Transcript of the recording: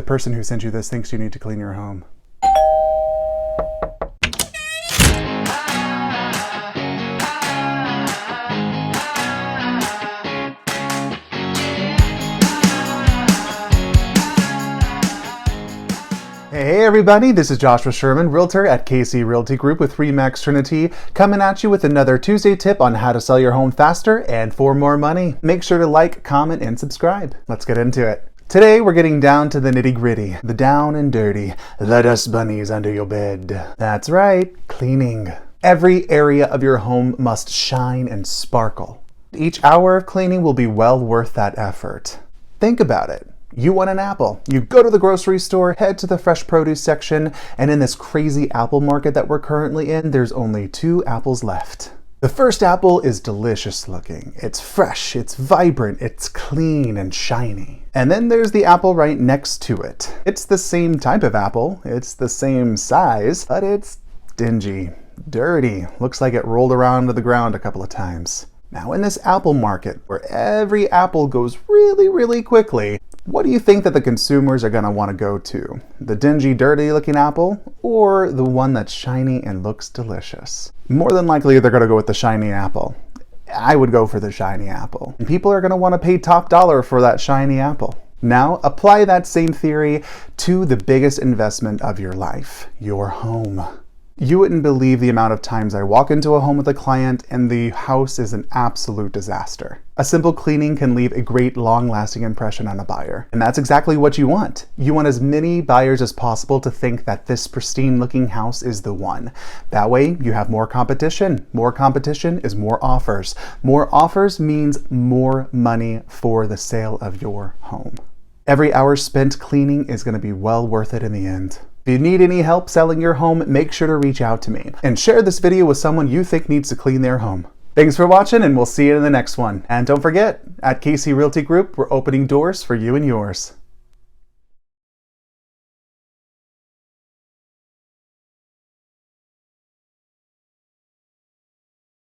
The person who sent you this thinks you need to clean your home. Hey everybody, this is Joshua Sherman, Realtor at KC Realty Group with REMAX Trinity, coming at you with another Tuesday tip on how to sell your home faster and for more money. Make sure to like, comment, and subscribe. Let's get into it. Today we're getting down to the nitty-gritty, the down and dirty, the dust bunnies under your bed. That's right, cleaning. Every area of your home must shine and sparkle. Each hour of cleaning will be well worth that effort. Think about it. You want an apple. You go to the grocery store, head to the fresh produce section, and in this crazy apple market that we're currently in, there's only 2 apples left. The first apple is delicious looking. It's fresh, it's vibrant, it's clean and shiny. And then there's the apple right next to it. It's the same type of apple, it's the same size, but it's dingy, dirty. Looks like it rolled around to the ground a couple of times. Now in this apple market, where every apple goes really quickly, what do you think that the consumers are going to want to go to? The dingy, dirty looking apple or the one that's shiny and looks delicious? More than likely they're going to go with the shiny apple. I would go for the shiny apple. And people are going to want to pay top dollar for that shiny apple. Now apply that same theory to the biggest investment of your life, your home. You wouldn't believe the amount of times I walk into a home with a client and the house is an absolute disaster. A simple cleaning can leave a great long-lasting impression on a buyer. And that's exactly what you want. You want as many buyers as possible to think that this pristine-looking house is the one. That way, you have more competition. More competition is more offers. More offers means more money for the sale of your home. Every hour spent cleaning is going to be well worth it in the end. If you need any help selling your home, make sure to reach out to me and share this video with someone you think needs to clean their home. Thanks for watching, and we'll see you in the next one. And don't forget, at KC Realty Group, we're opening doors for you and yours.